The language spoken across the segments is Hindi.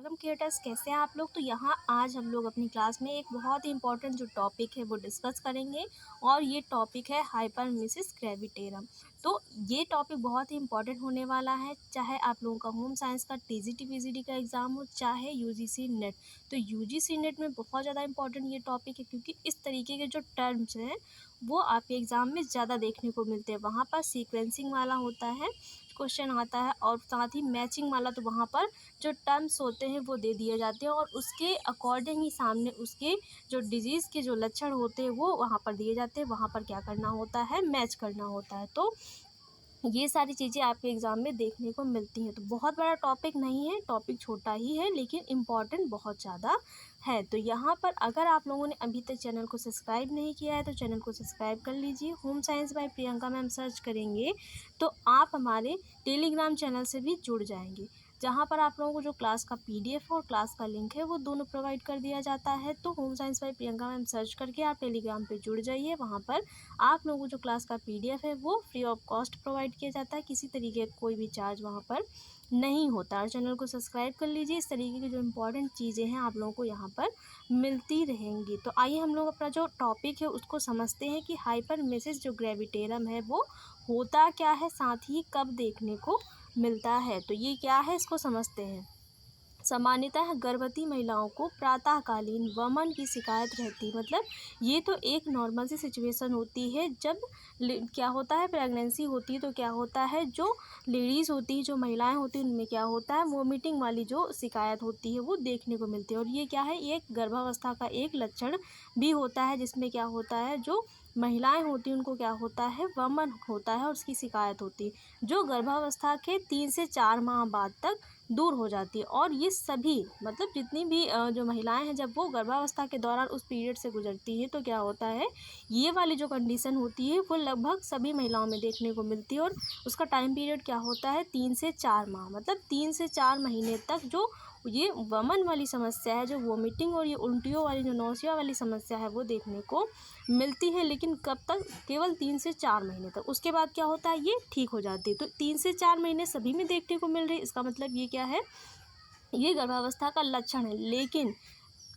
वेलकम क्रिएटर्स, कैसे हैं आप लोग। तो यहाँ आज हम लोग अपनी क्लास में एक बहुत ही इंपॉर्टेंट जो टॉपिक है वो डिस्कस करेंगे और ये टॉपिक है हाइपरमेसिस ग्रेविटेरम। तो ये टॉपिक बहुत ही इंपॉर्टेंट होने वाला है, चाहे आप लोगों का होम साइंस का टीजीटी पीजीडी का एग्ज़ाम हो, चाहे यूजीसी नेट। तो यूजीसी नेट में बहुत ज़्यादा इंपॉर्टेंट ये टॉपिक है, क्योंकि इस तरीके के जो टर्म्स हैं वो आपके एग्ज़ाम में ज़्यादा देखने को मिलते हैं। वहाँ पर सीक्वेंसिंग वाला होता है क्वेश्चन आता है, और साथ ही मैचिंग वाला। तो वहाँ पर जो टर्म्स होते हैं वो दे दिए जाते हैं और उसके अकॉर्डिंग ही सामने उसके जो डिजीज़ के जो लक्षण होते हैं वो वहाँ पर दिए जाते हैं। वहाँ पर क्या करना होता है, मैच करना होता है। तो ये सारी चीज़ें आपके एग्ज़ाम में देखने को मिलती हैं। तो बहुत बड़ा टॉपिक नहीं है, टॉपिक छोटा ही है, लेकिन इम्पॉर्टेंट बहुत ज़्यादा है। तो यहाँ पर अगर आप लोगों ने अभी तक चैनल को सब्सक्राइब नहीं किया है तो चैनल को सब्सक्राइब कर लीजिए। Home science by Priyanka ma'am search करेंगे तो आप हमारे टेलीग्राम चैनल से भी जुड़ जाएंगे, जहाँ पर आप लोगों को जो क्लास का पीडीएफ और क्लास का लिंक है वो दोनों प्रोवाइड कर दिया जाता है। तो home science by Priyanka ma'am search करके आप टेलीग्राम पे जुड़ जाइए। वहाँ पर आप लोगों को जो क्लास का पीडीएफ है वो फ्री ऑफ कॉस्ट प्रोवाइड किया जाता है, किसी तरीके का कोई भी चार्ज वहाँ पर नहीं होता। और चैनल को सब्सक्राइब कर लीजिए, इस तरीके की जो इम्पोर्टेंट चीज़ें हैं आप लोगों को यहाँ पर मिलती रहेंगी। तो आइए हम लोग अपना जो टॉपिक है उसको समझते हैं कि हाइपरमेसिस जो ग्रेविटेरम है वो होता क्या है, साथ ही कब देखने को मिलता है। तो ये क्या है, इसको समझते हैं। सामान्यतः गर्भवती महिलाओं को प्रातःकालीन वमन की शिकायत रहती, मतलब ये तो एक नॉर्मल सी सिचुएशन होती है। जब क्या होता है, प्रेगनेंसी होती है तो क्या होता है, जो लेडीज़ होती हैं, जो महिलाएं होती हैं, उनमें क्या होता है, वोमिटिंग वाली जो शिकायत होती है वो देखने को मिलती है। और ये क्या है, ये एक गर्भावस्था का एक लक्षण भी होता है, जिसमें क्या होता है, जो महिलाएं होती हैं उनको क्या होता है, वमन होता है और उसकी शिकायत होती है, जो गर्भावस्था के 3 से 4 माह बाद तक दूर हो जाती है। और ये सभी, मतलब जितनी भी जो महिलाएं हैं, जब वो गर्भावस्था के दौरान उस पीरियड से गुजरती हैं तो क्या होता है, ये वाली जो कंडीशन होती है वो लगभग सभी महिलाओं में देखने को मिलती है। और उसका टाइम पीरियड क्या होता है, 3 से 4 माह, मतलब 3 से 4 महीने तक जो ये वमन वाली समस्या है, जो वोमिटिंग और ये उल्टियों वाली जो नौसिया वाली समस्या है वो देखने को मिलती है। लेकिन कब तक, केवल 3 से 4 महीने तक। उसके बाद क्या होता है, ये ठीक हो जाती है। तो 3 से 4 महीने सभी में देखने को मिल रही है, इसका मतलब ये क्या है, ये गर्भावस्था का लक्षण है। लेकिन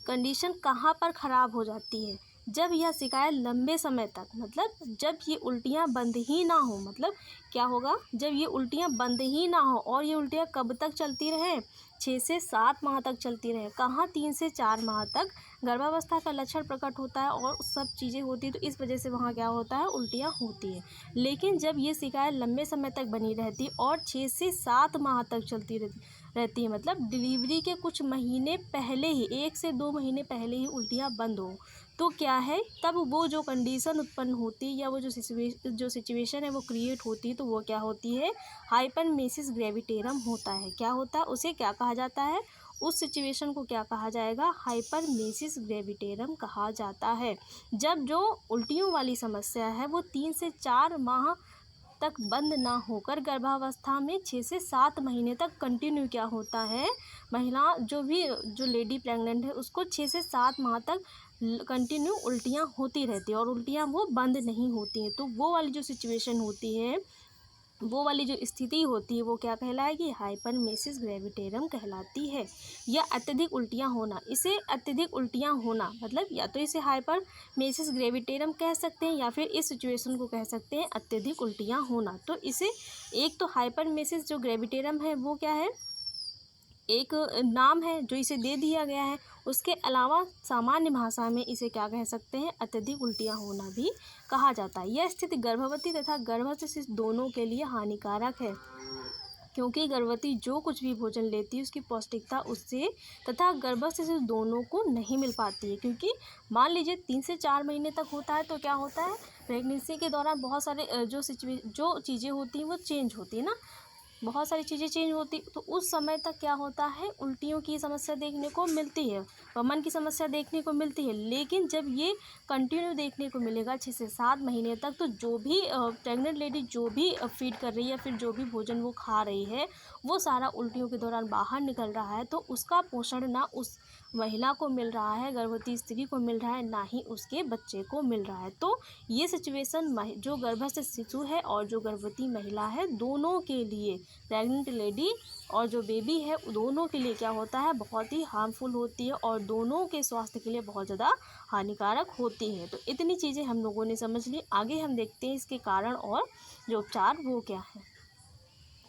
कंडीशन कहाँ पर ख़राब हो जाती है, जब यह शिकायत लंबे समय तक, मतलब जब ये उल्टियाँ बंद ही ना हो। मतलब क्या होगा, जब ये उल्टियाँ बंद ही ना हो, और ये उल्टियाँ कब तक चलती रहे, 6 से 7 माह तक चलती रहे। कहाँ, 3 से 4 माह तक गर्भावस्था का लक्षण प्रकट होता है और सब चीज़ें होती हैं, तो इस वजह से वहाँ क्या होता है, उल्टियाँ होती हैं। लेकिन जब ये शिकायत लंबे समय तक बनी रहती और 6 से 7 माह तक चलती रहती है, मतलब डिलीवरी के कुछ महीने पहले ही, 1 से 2 महीने पहले ही उल्टियाँ बंद हो, तो क्या है, तब वो जो कंडीशन उत्पन्न होती है या वो जो सिचुएशन है वो क्रिएट होती है, तो वो क्या होती है, हाइपरमेसिस ग्रेविटेरम होता है। क्या होता है, उसे क्या कहा जाता है, उस सिचुएशन को क्या कहा जाएगा, हाइपरमेसिस ग्रेविटेरम कहा जाता है। जब जो उल्टियों वाली समस्या है वो 3 से 4 माह तक बंद ना होकर गर्भावस्था में 6 से 7 महीने तक कंटिन्यू क्या होता है, महिला जो लेडी प्रेग्नेंट है उसको 6 से 7 माह तक कंटिन्यू उल्टियाँ होती रहती है और उल्टियाँ वो बंद नहीं होती हैं। तो वो वाली जो सिचुएशन होती है, वो वाली जो स्थिति होती है वो क्या कहलाएगी, हाइपरमेसिस ग्रेविटेरम कहलाती है। या अत्यधिक उल्टियाँ होना, इसे अत्यधिक उल्टियाँ होना, मतलब या तो इसे हाइपरमेसिस ग्रेविटेरम कह सकते हैं या फिर इस सिचुएशन को कह सकते हैं अत्यधिक उल्टियाँ होना। तो इसे, एक तो हाइपरमेसिस जो ग्रेविटेरम है वो क्या है, एक नाम है जो इसे दे दिया गया है। उसके अलावा सामान्य भाषा में इसे क्या कह सकते हैं, अत्यधिक उल्टियाँ होना भी कहा जाता है। यह स्थिति गर्भवती तथा गर्भस्थ शिशु दोनों के लिए हानिकारक है, क्योंकि गर्भवती जो कुछ भी भोजन लेती है उसकी पौष्टिकता उससे तथा गर्भस्थ शिशु दोनों को नहीं मिल पाती है। क्योंकि मान लीजिए 3 से 4 महीने तक होता है तो क्या होता है, प्रेगनेंसी के दौरान बहुत सारे जो चीज़ें होती हैं वो चेंज होती है ना, बहुत सारी चीज़ें चेंज होती, तो उस समय तक क्या होता है, उल्टियों की समस्या देखने को मिलती है, वमन की समस्या देखने को मिलती है। लेकिन जब ये कंटिन्यू देखने को मिलेगा 6 से 7 महीने तक, तो जो भी प्रेग्नेंट लेडी जो भी फीड कर रही है या फिर जो भी भोजन वो खा रही है वो सारा उल्टियों के दौरान बाहर निकल रहा है, तो उसका पोषण ना उस महिला को मिल रहा है, गर्भवती स्त्री को मिल रहा है, ना ही उसके बच्चे को मिल रहा है। तो ये सिचुएशन जो गर्भस्थ शिशु है और जो गर्भवती महिला है, दोनों के लिए, प्रेग्नेंट लेडी और जो बेबी है, दोनों के लिए क्या होता है, बहुत ही हार्मफुल होती है और दोनों के स्वास्थ्य के लिए बहुत ज़्यादा हानिकारक होती है। तो इतनी चीज़ें हम लोगों ने समझ ली। आगे हम देखते हैं इसके कारण और जो उपचार वो क्या है।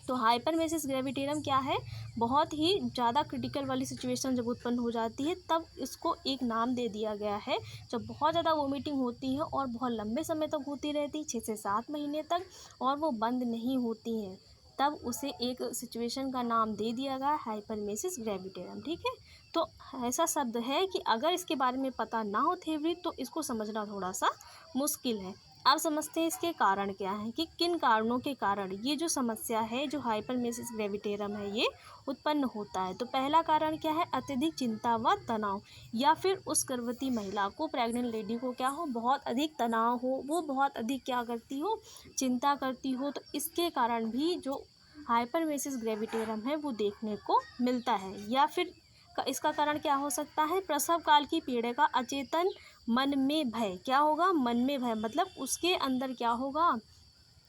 तो हाइपरमेसिस ग्रेविटेरम क्या है, बहुत ही ज़्यादा क्रिटिकल वाली सिचुएशन जब उत्पन्न हो जाती है, तब इसको एक नाम दे दिया गया है। जब बहुत ज़्यादा वोमिटिंग होती है और बहुत लंबे समय तक होती रहती है, 6 से 7 महीने तक, और वो बंद नहीं होती हैं, तब उसे एक सिचुएशन का नाम दे दिया गया, हाइपरमेसिस ग्रेविटेरम। ठीक है। तो ऐसा शब्द है कि अगर इसके बारे में पता ना हो थ्योरी, तो इसको समझना थोड़ा सा मुश्किल है। अब समझते हैं इसके कारण क्या हैं, कि किन कारणों के कारण ये जो समस्या है, जो हाइपरमेसिस ग्रेविटेरम है, ये उत्पन्न होता है। तो पहला कारण क्या है, अत्यधिक चिंता व तनाव, या फिर उस गर्भवती महिला को, प्रेग्नेंट लेडी को क्या हो, बहुत अधिक तनाव हो, वो बहुत अधिक क्या करती हो, चिंता करती हो। तो इसके कारण भी जो हाइपरमेसिस ग्रेविटेरम है वो देखने को मिलता है। या फिर इसका कारण क्या हो सकता है, प्रसव काल की पीड़ा का अचेतन मन में भय, क्या होगा, मन में भय, मतलब उसके अंदर क्या होगा,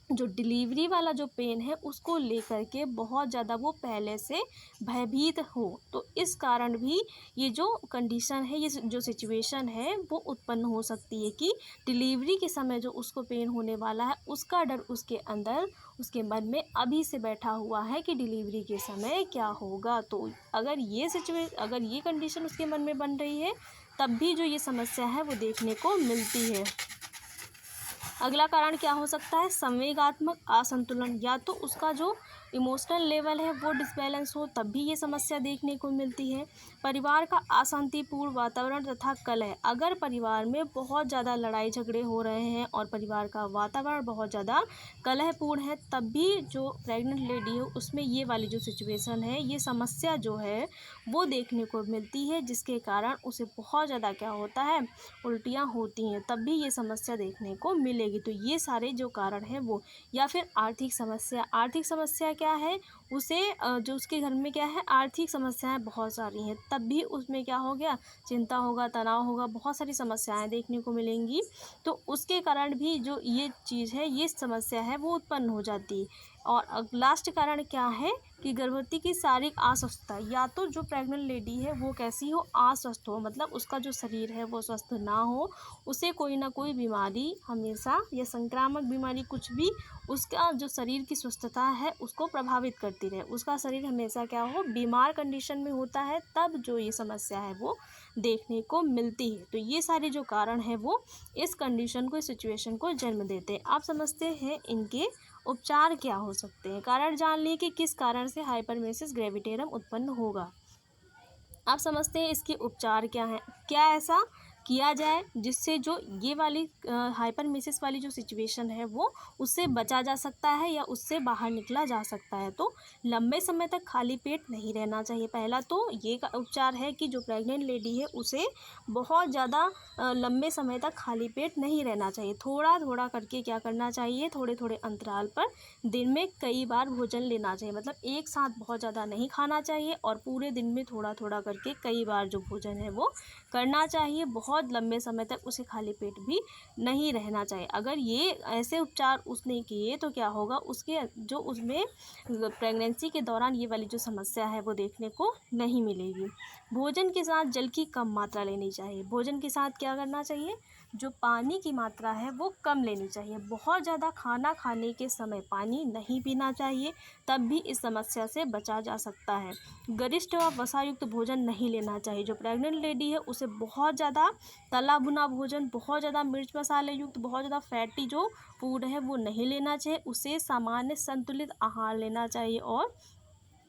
जो डिलीवरी वाला जो पेन है उसको लेकर के बहुत ज़्यादा वो पहले से भयभीत हो। तो इस कारण भी ये जो कंडीशन है, ये जो सिचुएशन है, वो उत्पन्न हो सकती है कि डिलीवरी के समय जो उसको पेन होने वाला है, उसका डर उसके अंदर, उसके मन में अभी से बैठा हुआ है कि डिलीवरी के समय क्या होगा। तो अगर ये कंडीशन उसके मन में बन रही है, तब भी जो ये समस्या है वो देखने को मिलती है। अगला कारण क्या हो सकता है, संवेगात्मक असंतुलन, या तो उसका जो इमोशनल लेवल है वो डिसबैलेंस हो, तब भी ये समस्या देखने को मिलती है। परिवार का अशांतिपूर्ण वातावरण तथा कलह, अगर परिवार में बहुत ज़्यादा लड़ाई झगड़े हो रहे हैं और परिवार का वातावरण बहुत ज़्यादा कलहपूर्ण है, तब भी जो प्रेग्नेंट लेडी है उसमें ये वाली जो सिचुएशन है, ये समस्या जो है वो देखने को मिलती है, जिसके कारण उसे बहुत ज़्यादा क्या होता है, उल्टियाँ होती हैं, तब भी ये समस्या देखने को मिलेगी। तो ये सारे जो कारण हैं वो, या फिर आर्थिक समस्या क्या है, उसे जो उसके घर में क्या है, आर्थिक समस्याएं बहुत सारी हैं, तब भी उसमें क्या हो गया, चिंता होगा, तनाव होगा, बहुत सारी समस्याएं देखने को मिलेंगी। तो उसके कारण भी जो ये चीज़ है, ये समस्या है, वो उत्पन्न हो जाती है। और लास्ट कारण क्या है, कि गर्भवती की शारीरिक अस्वस्थता, या तो जो प्रेग्नेंट लेडी है वो कैसी हो, अस्वस्थ हो, मतलब उसका जो शरीर है वो स्वस्थ ना हो, उसे कोई ना कोई बीमारी हमेशा, या संक्रामक बीमारी कुछ भी, उसका जो शरीर की स्वस्थता है उसको प्रभावित करती रहे, उसका शरीर हमेशा क्या हो, बीमार कंडीशन में होता है, तब जो ये समस्या है वो देखने को मिलती है। तो ये सारे जो कारण है वो इस कंडीशन को, इस सिचुएशन को जन्म देते हैं। आप समझते हैं इनके उपचार क्या हो सकते हैं। कारण जान लें कि किस कारण से हाइपरमेसिस ग्रेविटेरम उत्पन्न होगा। आप समझते हैं इसके उपचार क्या हैं। क्या ऐसा किया जाए जिससे जो ये वाली हाइपरमेसिस वाली जो सिचुएशन है वो, उससे बचा जा सकता है या उससे बाहर निकला जा सकता है। तो लंबे समय तक खाली पेट नहीं रहना चाहिए। पहला तो ये उपचार है कि जो प्रेग्नेंट लेडी है उसे बहुत ज़्यादा लंबे समय तक खाली पेट नहीं रहना चाहिए। थोड़ा थोड़ा करके क्या करना चाहिए, थोड़े थोड़े अंतराल पर दिन में कई बार भोजन लेना चाहिए। मतलब एक साथ बहुत ज़्यादा नहीं खाना चाहिए, और पूरे दिन में थोड़ा थोड़ा करके कई बार जो भोजन है वो करना चाहिए। बहुत लंबे समय तक उसे खाली पेट भी नहीं रहना चाहिए। अगर ये ऐसे उपचार उसने किए तो क्या होगा, उसके जो उसमें प्रेगनेंसी के दौरान ये वाली जो समस्या है वो देखने को नहीं मिलेगी। भोजन के साथ जल की कम मात्रा लेनी चाहिए। भोजन के साथ क्या करना चाहिए, जो पानी की मात्रा है वो कम लेनी चाहिए। बहुत ज़्यादा खाना खाने के समय पानी नहीं पीना चाहिए, तब भी इस समस्या से बचा जा सकता है। गरिष्ठ व वसायुक्त भोजन नहीं लेना चाहिए। जो प्रेग्नेंट लेडी है उसे बहुत ज़्यादा तला भुना भोजन, बहुत ज़्यादा मिर्च मसाले युक्त, बहुत ज़्यादा फैटी जो फूड है वो नहीं लेना चाहिए। उसे सामान्य संतुलित आहार लेना चाहिए और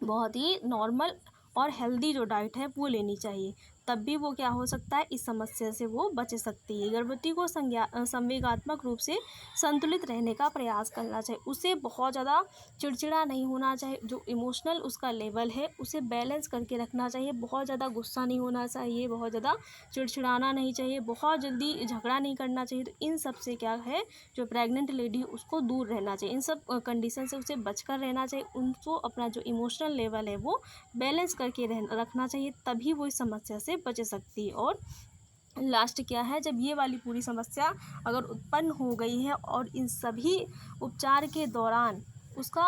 बहुत ही नॉर्मल और हेल्दी जो डाइट है वो लेनी चाहिए। तब भी वो क्या हो सकता है, इस समस्या से वो बच सकती है। गर्भवती को संवेगात्मक रूप से संतुलित रहने का प्रयास करना चाहिए। उसे बहुत ज़्यादा चिड़चिड़ा नहीं होना चाहिए, जो इमोशनल उसका लेवल है उसे बैलेंस करके रखना चाहिए। बहुत ज़्यादा गुस्सा नहीं होना चाहिए, बहुत ज़्यादा चिड़चिड़ाना नहीं चाहिए, बहुत जल्दी झगड़ा नहीं करना चाहिए। तो इन सब से क्या है, जो प्रेग्नेंट लेडी उसको दूर रहना चाहिए, इन सब कंडीशन से उसे बचकर रहना चाहिए। उनको अपना जो इमोशनल लेवल है वो बैलेंस करके रखना चाहिए, तभी वो इस समस्या से बच सकती है। और लास्ट क्या है, जब ये वाली पूरी समस्या अगर उत्पन्न हो गई है और इन सभी उपचार के दौरान उसका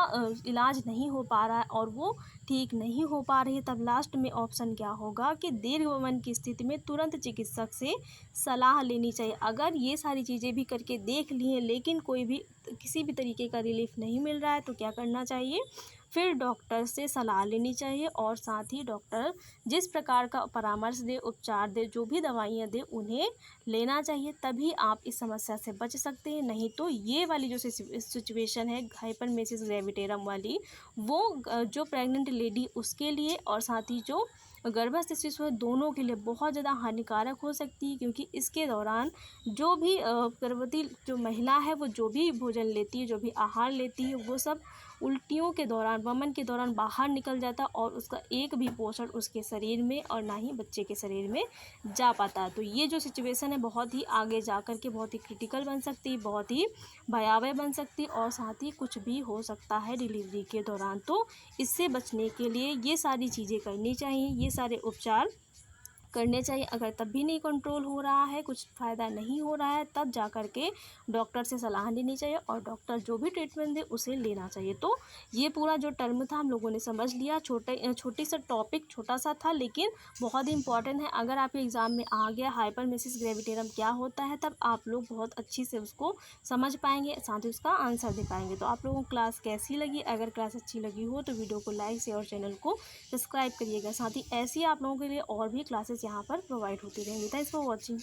इलाज नहीं हो पा रहा है और वो ठीक नहीं हो पा रही है, तब लास्ट में ऑप्शन क्या होगा कि दीर्घवमन की स्थिति में तुरंत चिकित्सक से सलाह लेनी चाहिए। अगर ये सारी चीज़ें भी करके देख ली हैं लेकिन कोई भी किसी भी तरीके का रिलीफ नहीं मिल रहा है, तो क्या करना चाहिए, फिर डॉक्टर से सलाह लेनी चाहिए। और साथ ही डॉक्टर जिस प्रकार का परामर्श दे, उपचार दे, जो भी दवाइयाँ दे, उन्हें लेना चाहिए, तभी आप इस समस्या से बच सकते हैं। नहीं तो ये वाली जो सिचुएशन है हाइपरमेसिस ग्रेविटेरम वाली, वो जो प्रेग्नेंट लेडी उसके लिए और साथ ही जो गर्भस्थ शिशु है, दोनों के लिए बहुत ज़्यादा हानिकारक हो सकती है। क्योंकि इसके दौरान जो भी गर्भवती जो महिला है वो जो भी भोजन लेती है, जो भी आहार लेती है, वो सब उल्टियों के दौरान, वमन के दौरान बाहर निकल जाता है और उसका एक भी पोषण उसके शरीर में और ना ही बच्चे के शरीर में जा पाता है। तो ये जो सिचुएशन है बहुत ही आगे जा कर के बहुत ही क्रिटिकल बन सकती है, बहुत ही भयावह बन सकती है और साथ ही कुछ भी हो सकता है डिलीवरी के दौरान। तो इससे बचने के लिए ये सारी चीज़ें करनी चाहिए, ये सारे उपचार करने चाहिए। अगर तब भी नहीं कंट्रोल हो रहा है, कुछ फ़ायदा नहीं हो रहा है, तब जा कर के डॉक्टर से सलाह लेनी चाहिए और डॉक्टर जो भी ट्रीटमेंट दे उसे लेना चाहिए। तो ये पूरा जो टर्म था हम लोगों ने समझ लिया। छोटी सा टॉपिक छोटा सा था लेकिन बहुत ही इंपॉर्टेंट है। अगर आपके एग्ज़ाम में आ गया हाइपरमेसिस ग्रेविटेरम क्या होता है, तब आप लोग बहुत अच्छी से उसको समझ पाएंगे, साथ ही उसका आंसर दे पाएंगे। तो आप लोगों को क्लास कैसी लगी? अगर क्लास अच्छी लगी हो तो वीडियो को लाइक शेयर और चैनल को सब्सक्राइब करिएगा। साथ ही ऐसी आप लोगों के लिए और भी क्लासेस यहाँ पर प्रोवाइड होती रहेंगी। Thanks for watching.